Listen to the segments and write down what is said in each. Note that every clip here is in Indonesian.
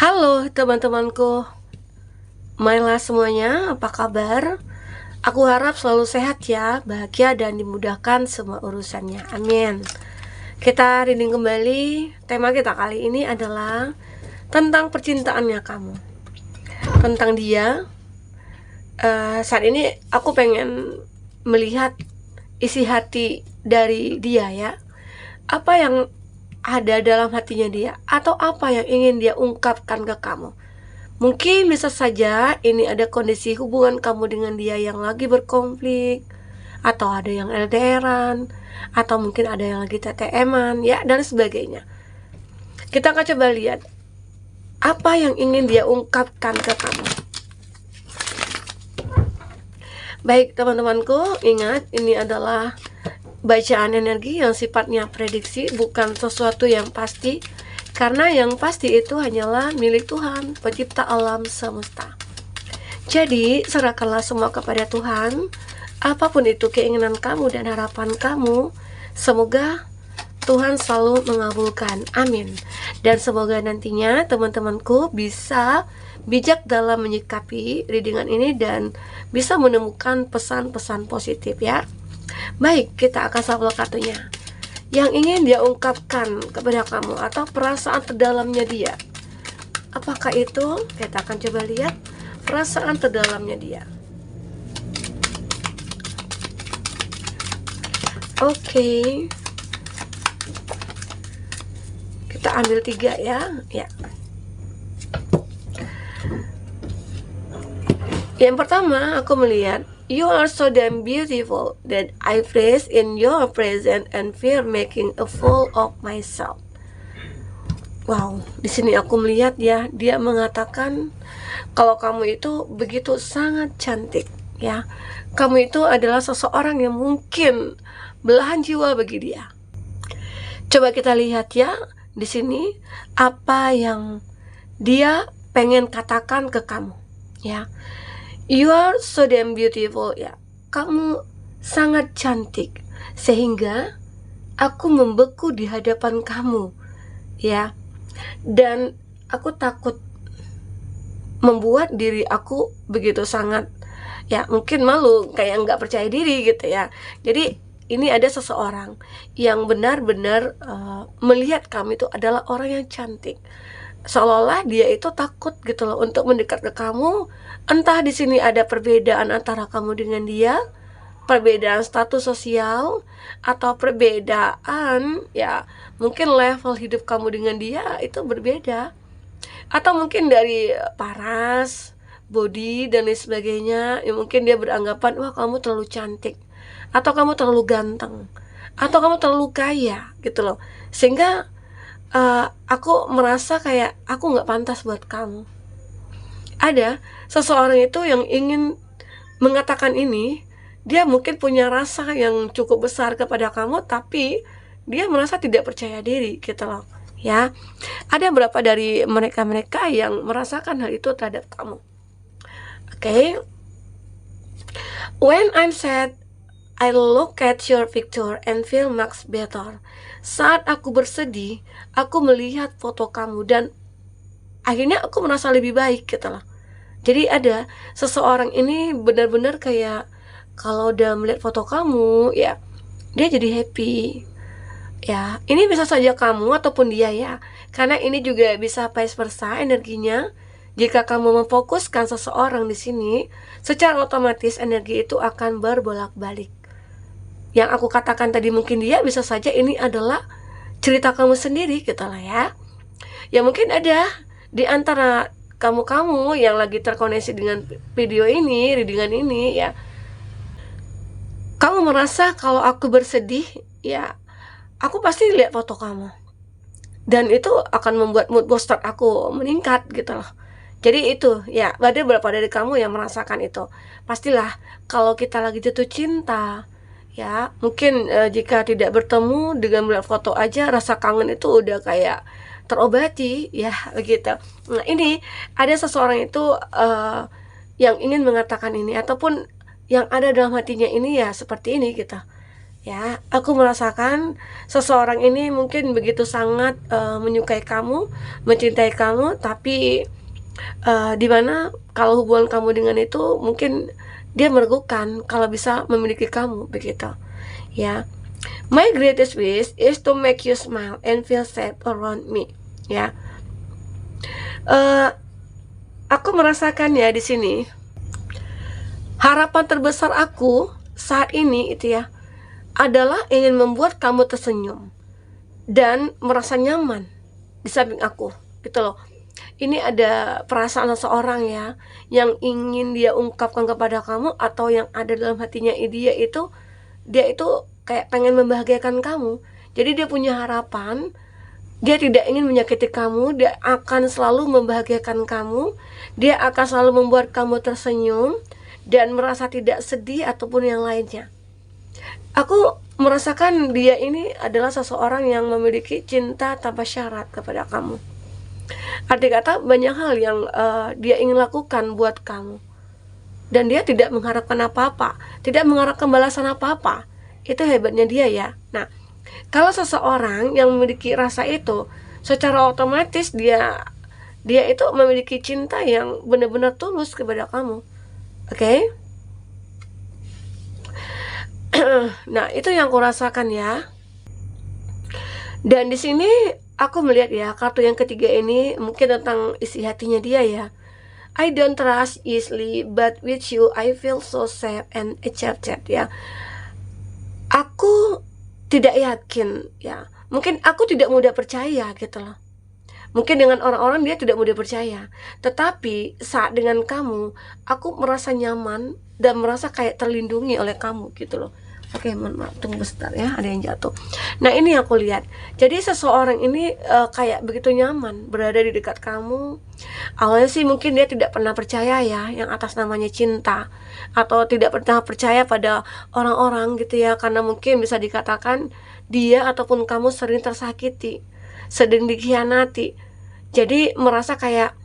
Halo teman-temanku, mainlah semuanya, apa kabar? Aku harap selalu sehat ya, bahagia dan dimudahkan semua urusannya, amin. Kita reading kembali, tema kita kali ini adalah tentang percintaannya kamu. Tentang dia, saat ini aku pengen melihat isi hati dari dia ya. Apa yang ada dalam hatinya dia, atau apa yang ingin dia ungkapkan ke kamu. Mungkin bisa saja ini ada kondisi hubungan kamu dengan dia yang lagi berkonflik, atau ada yang LDRan, atau mungkin ada yang lagi TTM-an, ya, dan sebagainya. Kita akan coba lihat apa yang ingin dia ungkapkan ke kamu. Baik teman-temanku, ingat ini adalah bacaan energi yang sifatnya prediksi, bukan sesuatu yang pasti, karena yang pasti itu hanyalah milik Tuhan, pencipta alam semesta. Jadi serahkanlah semua kepada Tuhan, apapun itu keinginan kamu dan harapan kamu, semoga Tuhan selalu mengabulkan, amin. Dan semoga nantinya teman-temanku bisa bijak dalam menyikapi readingan ini dan bisa menemukan pesan-pesan positif ya. Baik, kita akan shuffle kartunya. Yang ingin dia ungkapkan kepada kamu atau perasaan terdalamnya dia. Apakah itu? Kita akan coba lihat perasaan terdalamnya dia. Oke. Kita ambil 3 ya. Ya. Yang pertama aku melihat, you are so damn beautiful that I freeze in your presence and fear making a fool of myself. Wow, di sini aku melihat ya, dia mengatakan kalau kamu itu begitu sangat cantik ya. Kamu itu adalah seseorang yang mungkin belahan jiwa bagi dia. Coba kita lihat ya, di sini apa yang dia pengen katakan ke kamu ya. You are so damn beautiful ya. Kamu sangat cantik sehingga aku membeku di hadapan kamu ya. Dan aku takut membuat diri aku begitu sangat ya, mungkin malu, kayak nggak percaya diri gitu ya. Jadi ini ada seseorang yang benar-benar melihat kamu itu adalah orang yang cantik. Seolah-olah dia itu takut gitu loh untuk mendekat ke kamu. Entah di sini ada perbedaan antara kamu dengan dia, perbedaan status sosial, atau perbedaan ya mungkin level hidup kamu dengan dia itu berbeda, atau mungkin dari paras, body dan lain sebagainya. Ya mungkin dia beranggapan wah kamu terlalu cantik, atau kamu terlalu ganteng, atau kamu terlalu kaya gitu loh, sehingga aku merasa kayak aku nggak pantas buat kamu. Ada seseorang itu yang ingin mengatakan ini. Dia mungkin punya rasa yang cukup besar kepada kamu, tapi dia merasa tidak percaya diri gitu loh ya. Ada beberapa dari mereka-mereka yang merasakan hal itu terhadap kamu. Oke. When I'm sad, I look at your picture and feel much better. Saat aku bersedih, aku melihat foto kamu dan akhirnya aku merasa lebih baik gitu loh. Jadi ada seseorang ini benar-benar kayak kalau udah melihat foto kamu ya, dia jadi happy. Ya, ini bisa saja kamu ataupun dia ya. Karena ini juga bisa vice versa energinya. Jika kamu memfokuskan seseorang di sini, secara otomatis energi itu akan berbolak-balik. Yang aku katakan tadi mungkin dia, bisa saja ini adalah cerita kamu sendiri gitu lah ya. Ya mungkin ada di antara kamu-kamu yang lagi terkoneksi dengan video ini, readingan ini ya, kamu merasa kalau aku bersedih ya, aku pasti lihat foto kamu, dan itu akan membuat mood booster aku meningkat gitu loh. Jadi itu ya, ada beberapa dari kamu yang merasakan itu. Pastilah kalau kita lagi jatuh cinta ya, mungkin jika tidak bertemu, dengan melihat foto aja rasa kangen itu udah kayak terobati ya begitu. Nah ini ada seseorang itu yang ingin mengatakan ini, ataupun yang ada dalam hatinya ini ya seperti ini gitu. Ya, aku merasakan seseorang ini mungkin begitu sangat menyukai kamu, mencintai kamu, tapi di mana kalau hubungan kamu dengan itu mungkin dia meragukan kalau bisa memiliki kamu begitu. Ya, my greatest wish is to make you smile and feel safe around me. Ya, eh, aku merasakan ya di sini harapan terbesar aku saat ini itu ya adalah ingin membuat kamu tersenyum dan merasa nyaman di samping aku gitu loh. Ini ada perasaan seseorang ya yang ingin dia ungkapkan kepada kamu, atau yang ada dalam hatinya dia itu kayak pengen membahagiakan kamu. Jadi dia punya harapan, dia tidak ingin menyakiti kamu, dia akan selalu membahagiakan kamu, dia akan selalu membuat kamu tersenyum dan merasa tidak sedih ataupun yang lainnya. Aku merasakan dia ini adalah seseorang yang memiliki cinta tanpa syarat kepada kamu. Arti kata banyak hal yang dia ingin lakukan buat kamu, dan dia tidak mengharapkan apa-apa, tidak mengharapkan balasan apa-apa. Itu hebatnya dia ya. Nah, kalau seseorang yang memiliki rasa itu, secara otomatis dia itu memiliki cinta yang benar-benar tulus kepada kamu. Oke? Nah, itu yang aku rasakan ya. Dan di sini aku melihat ya, kartu yang ketiga ini mungkin tentang isi hatinya dia ya. I don't trust easily, but with you I feel so safe and accepted ya. Aku tidak yakin ya. Mungkin aku tidak mudah percaya gitu loh. Mungkin dengan orang-orang dia tidak mudah percaya. Tetapi saat dengan kamu, aku merasa nyaman dan merasa kayak terlindungi oleh kamu gitu loh. Oke, mohon maaf, tunggu sebentar ya, ada yang jatuh. Nah, ini aku lihat. Jadi seseorang ini kayak begitu nyaman berada di dekat kamu. Awalnya sih mungkin dia tidak pernah percaya ya yang atas namanya cinta, atau tidak pernah percaya pada orang-orang gitu ya, karena mungkin bisa dikatakan dia ataupun kamu sering tersakiti, sering dikhianati. Jadi merasa kayak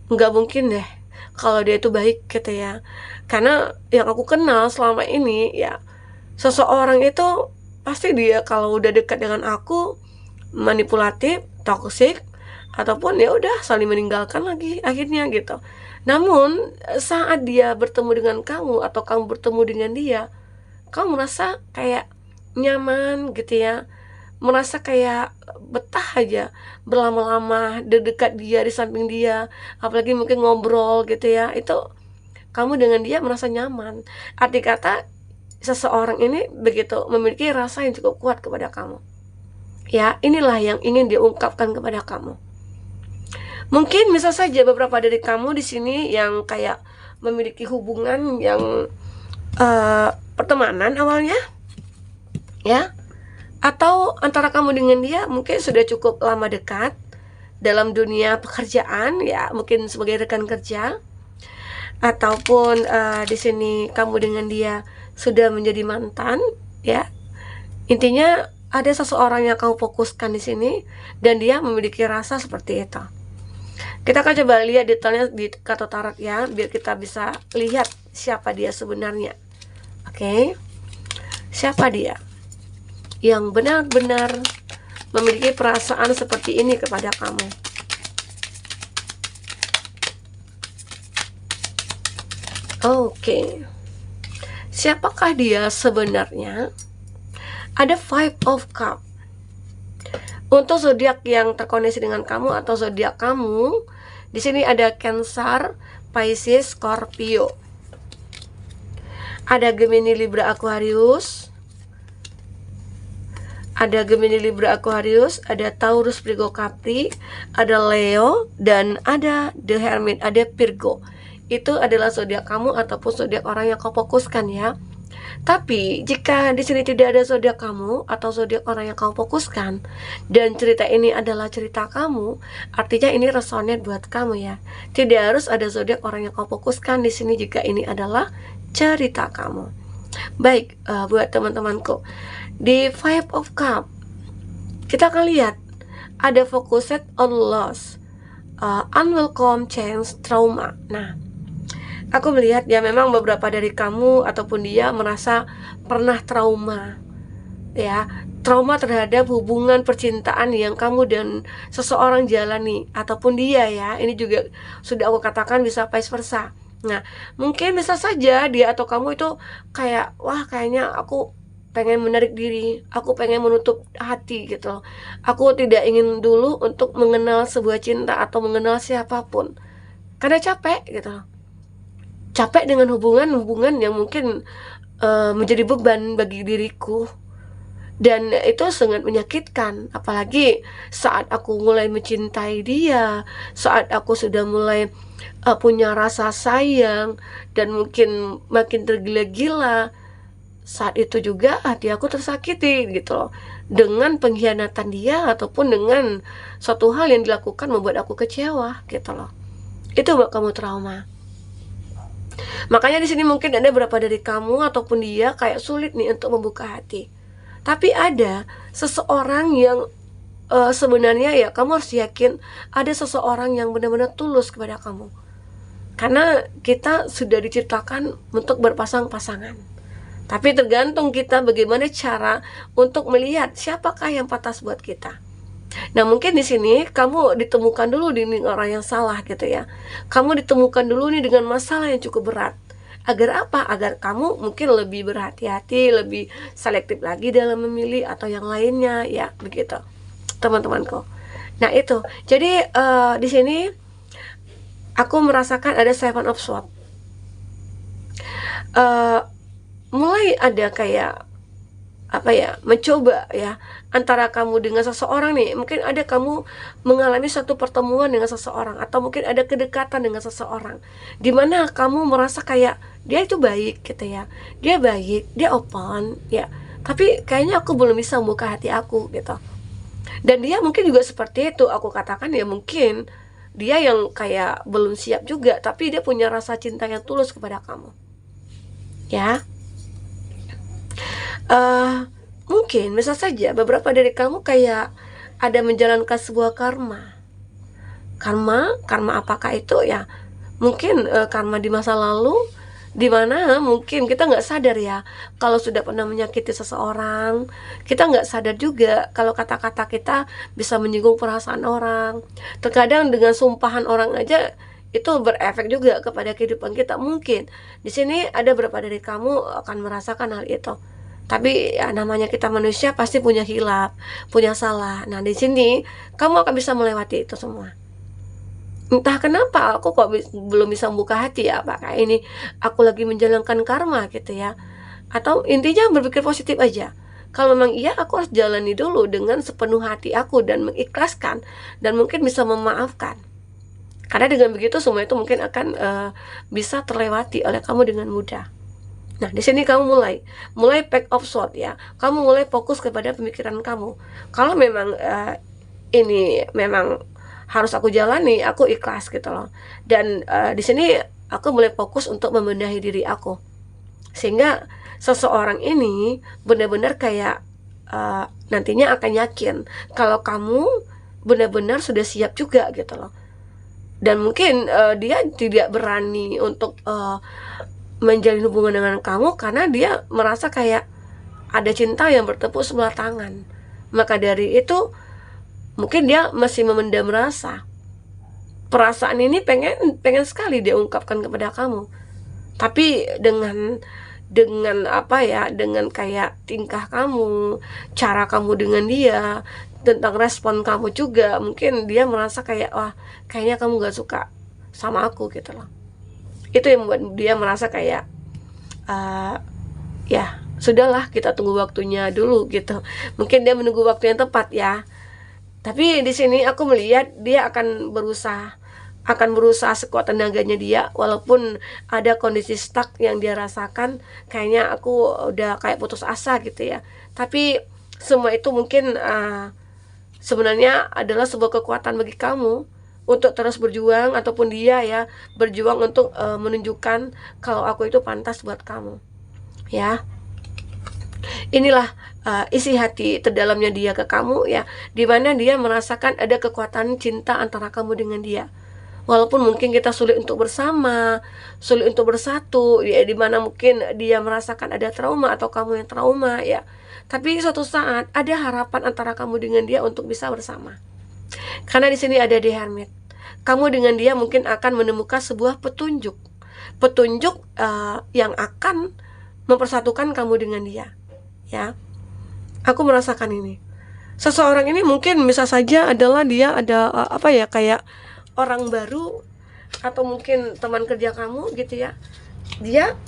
nggak mungkin deh kalau dia itu baik gitu ya. Karena yang aku kenal selama ini ya, seseorang itu pasti dia kalau udah dekat dengan aku manipulatif, toksik, ataupun ya udah saling meninggalkan lagi akhirnya gitu. Namun saat dia bertemu dengan kamu atau kamu bertemu dengan dia, kamu merasa kayak nyaman gitu ya, merasa kayak betah aja berlama-lama di dekat dia, di samping dia, apalagi mungkin ngobrol gitu ya, itu kamu dengan dia merasa nyaman. Arti kata seseorang ini begitu memiliki rasa yang cukup kuat kepada kamu. Ya, inilah yang ingin diungkapkan kepada kamu. Mungkin bisa saja beberapa dari kamu di sini yang kayak memiliki hubungan yang pertemanan awalnya, ya, atau antara kamu dengan dia mungkin sudah cukup lama dekat dalam dunia pekerjaan, ya, mungkin sebagai rekan kerja, ataupun di sini kamu dengan dia sudah menjadi mantan, ya. Intinya ada seseorang yang kamu fokuskan di sini dan dia memiliki rasa seperti itu. Kita akan coba lihat detailnya di kartu tarot ya, biar kita bisa lihat siapa dia sebenarnya. Oke. Siapa dia yang benar-benar memiliki perasaan seperti ini kepada kamu? Oke. Siapakah dia sebenarnya? Ada Five of Cups. Untuk zodiak yang terkoneksi dengan kamu atau zodiak kamu, di sini ada Cancer, Pisces, Scorpio. Ada Gemini, Libra, Aquarius. Ada Gemini, Libra, Aquarius, ada Taurus, Virgo, Capri, ada Leo, dan ada The Hermit, ada Virgo. Itu adalah zodiak kamu ataupun zodiak orang yang kau fokuskan ya. Tapi jika di sini tidak ada zodiak kamu atau zodiak orang yang kamu fokuskan dan cerita ini adalah cerita kamu, artinya ini resonate buat kamu ya. Tidak harus ada zodiak orang yang kamu fokuskan di sini jika ini adalah cerita kamu. Baik, buat teman-temanku, di Five of Cups kita akan lihat ada focused on loss, unwelcome change, trauma. Nah, aku melihat ya memang beberapa dari kamu ataupun dia merasa pernah trauma, ya, trauma terhadap hubungan percintaan yang kamu dan seseorang jalani ataupun dia, ya. Ini juga sudah aku katakan bisa vice versa. Nah, mungkin bisa saja dia atau kamu itu kayak, wah kayaknya aku pengen menarik diri, aku pengen menutup hati gitu loh. Aku tidak ingin dulu untuk mengenal sebuah cinta atau mengenal siapapun. Karena capek gitu loh. Capek dengan hubungan-hubungan yang mungkin menjadi beban bagi diriku. Dan itu sangat menyakitkan, apalagi saat aku mulai mencintai dia, saat aku sudah mulai punya rasa sayang dan mungkin makin tergila-gila, saat itu juga hati aku tersakiti gitu loh, dengan pengkhianatan dia ataupun dengan suatu hal yang dilakukan membuat aku kecewa gitu loh. Itu buat kamu trauma. Makanya di sini mungkin ada beberapa dari kamu ataupun dia kayak sulit nih untuk membuka hati. Tapi ada seseorang yang sebenarnya ya kamu harus yakin ada seseorang yang benar-benar tulus kepada kamu. Karena kita sudah diciptakan untuk berpasang-pasangan. Tapi tergantung kita bagaimana cara untuk melihat siapakah yang pantas buat kita. Nah, mungkin di sini kamu ditemukan dulu di orang yang salah gitu ya. Kamu ditemukan dulu nih dengan masalah yang cukup berat. Agar apa? Agar kamu mungkin lebih berhati-hati, lebih selektif lagi dalam memilih atau yang lainnya, ya begitu, teman-temanku. Nah itu, jadi di sini aku merasakan ada Seven of Swords. Mulai ada kayak apa ya, mencoba ya antara kamu dengan seseorang nih. Mungkin ada kamu mengalami satu pertemuan dengan seseorang atau mungkin ada kedekatan dengan seseorang dimana kamu merasa kayak dia itu baik gitu ya, dia baik, dia open ya, tapi kayaknya aku belum bisa membuka hati aku gitu. Dan dia mungkin juga seperti itu, aku katakan ya mungkin dia yang kayak belum siap juga, tapi dia punya rasa cinta yang tulus kepada kamu ya. Mungkin bisa saja beberapa dari kamu kayak ada menjalankan sebuah karma. Karma apakah itu ya? Mungkin karma di masa lalu, di mana mungkin kita nggak sadar ya kalau sudah pernah menyakiti seseorang. Kita nggak sadar juga kalau kata-kata kita bisa menyinggung perasaan orang. Terkadang dengan sumpahan orang aja itu berefek juga kepada kehidupan kita. Mungkin di sini ada beberapa dari kamu akan merasakan hal itu. Tapi ya, namanya kita manusia pasti punya hilaf, punya salah. Nah di sini kamu akan bisa melewati itu semua. Entah kenapa aku kok belum bisa membuka hati ya, apakah ini aku lagi menjalankan karma gitu ya, atau intinya berpikir positif aja. Kalau memang iya, aku harus jalani dulu dengan sepenuh hati aku dan mengikhlaskan dan mungkin bisa memaafkan. Karena dengan begitu semua itu mungkin akan bisa terlewati oleh kamu dengan mudah. Nah, di sini kamu mulai pack of sword ya. Kamu mulai fokus kepada pemikiran kamu. Kalau memang ini memang harus aku jalani, aku ikhlas gitu loh. Dan di sini aku mulai fokus untuk membenahi diri aku. Sehingga seseorang ini benar-benar kayak nantinya akan yakin kalau kamu benar-benar sudah siap juga gitu loh. Dan mungkin dia tidak berani untuk menjalin hubungan dengan kamu karena dia merasa kayak ada cinta yang bertepuk sebelah tangan. Maka dari itu mungkin dia masih memendam rasa. Perasaan ini pengen sekali dia ungkapkan kepada kamu. Tapi dengan apa ya, dengan kayak tingkah kamu, cara kamu dengan dia, tentang respon kamu juga, mungkin dia merasa kayak wah kayaknya kamu gak suka sama aku gitu loh. Itu yang membuat dia merasa kayak ya sudahlah, kita tunggu waktunya dulu gitu. Mungkin dia menunggu waktu yang tepat ya. Tapi di sini aku melihat dia akan berusaha sekuat tenaganya dia, walaupun ada kondisi stuck yang dia rasakan, kayaknya aku udah kayak putus asa gitu ya. Tapi semua itu mungkin sebenarnya adalah sebuah kekuatan bagi kamu untuk terus berjuang, ataupun dia ya berjuang untuk menunjukkan kalau aku itu pantas buat kamu ya. Inilah isi hati terdalamnya dia ke kamu ya, dimana dia merasakan ada kekuatan cinta antara kamu dengan dia. Walaupun mungkin kita sulit untuk bersama, sulit untuk bersatu, ya di mana mungkin dia merasakan ada trauma atau kamu yang trauma ya. Tapi suatu saat ada harapan antara kamu dengan dia untuk bisa bersama. Karena di sini ada The Hermit. Kamu dengan dia mungkin akan menemukan sebuah petunjuk. Petunjuk yang akan mempersatukan kamu dengan dia. Ya. Aku merasakan ini. Seseorang ini mungkin bisa saja adalah dia ada kayak orang baru atau mungkin teman kerja kamu gitu ya. Dia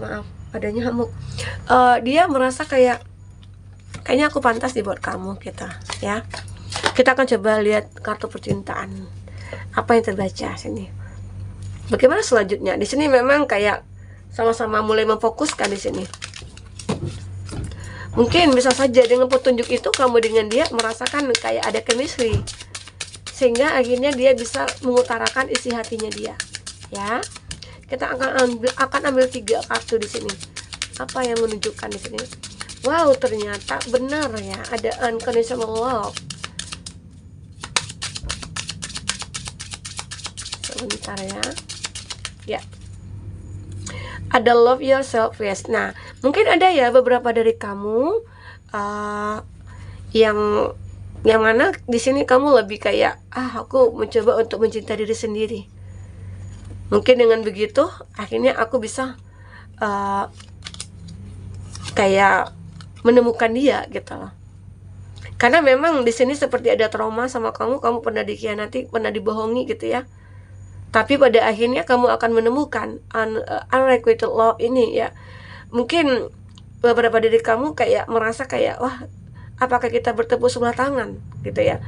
maaf, ada nyamuk. Dia merasa kayaknya aku pantas dibuat kamu kita ya. Kita akan coba lihat kartu percintaan. Apa yang terbaca sini? Bagaimana selanjutnya? Di sini memang kayak sama-sama mulai memfokuskan di sini. Mungkin bisa saja dengan petunjuk itu kamu dengan dia merasakan kayak ada chemistry, sehingga akhirnya dia bisa mengutarakan isi hatinya dia. Ya, kita akan ambil 3 kartu di sini. Apa yang menunjukkan di sini? Wow, ternyata benar ya, ada unconditional love. Sebentar ya. Ya. Ada love yourself, yes. Nah, mungkin ada ya beberapa dari kamu yang mana di sini kamu lebih kayak aku mencoba untuk mencintai diri sendiri. Mungkin dengan begitu akhirnya aku bisa kayak menemukan dia gitu loh. Karena memang di sini seperti ada trauma sama kamu pernah dikhianati, pernah dibohongi gitu ya. Tapi pada akhirnya kamu akan menemukan unrequited love ini ya. Mungkin beberapa dari kamu kayak merasa kayak wah, apakah kita bertepuk sebelah tangan gitu ya.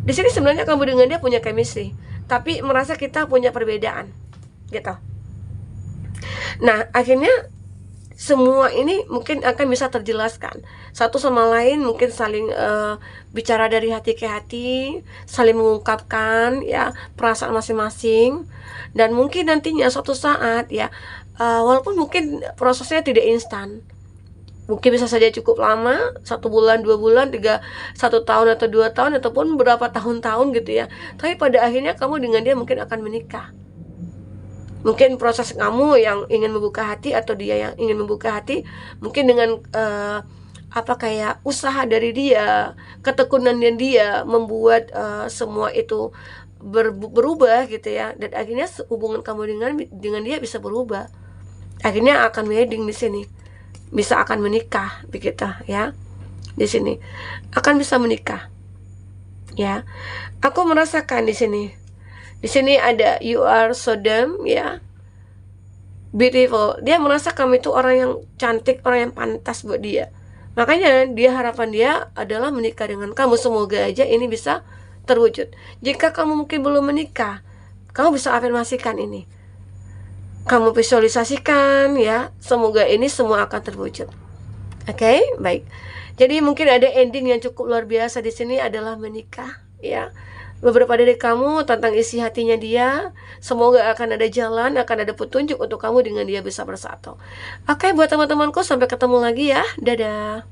Di sini sebenarnya kamu dengan dia punya chemistry, tapi merasa kita punya perbedaan gitu. Nah, akhirnya semua ini mungkin akan bisa terjelaskan satu sama lain, mungkin saling bicara dari hati ke hati, saling mengungkapkan ya perasaan masing-masing. Dan mungkin nantinya suatu saat ya walaupun mungkin prosesnya tidak instan, mungkin bisa saja cukup lama, 1 bulan, 2 bulan, 1 tahun atau 2 tahun ataupun berapa tahun-tahun gitu ya. Tapi pada akhirnya kamu dengan dia mungkin akan menikah. Mungkin proses kamu yang ingin membuka hati atau dia yang ingin membuka hati, mungkin dengan kayak usaha dari dia, ketekunan dia membuat semua itu berubah gitu ya. Dan akhirnya hubungan kamu dengan dia bisa berubah. Akhirnya akan wedding di sini. Bisa akan menikah begitu ya. Di sini akan bisa menikah. Ya. Aku merasakan di sini. Di sini ada you are so damn ya, beautiful. Dia merasa kamu itu orang yang cantik, orang yang pantas buat dia. Makanya harapan dia adalah menikah dengan kamu. Semoga aja ini bisa terwujud. Jika kamu mungkin belum menikah, kamu bisa afirmasikan ini. Kamu visualisasikan ya, semoga ini semua akan terwujud. Oke, baik. Jadi mungkin ada ending yang cukup luar biasa di sini adalah menikah ya. Beberapa dari kamu tentang isi hatinya dia, semoga akan ada jalan, akan ada petunjuk untuk kamu dengan dia bisa bersatu. Oke, buat teman-temanku sampai ketemu lagi ya. Dadah.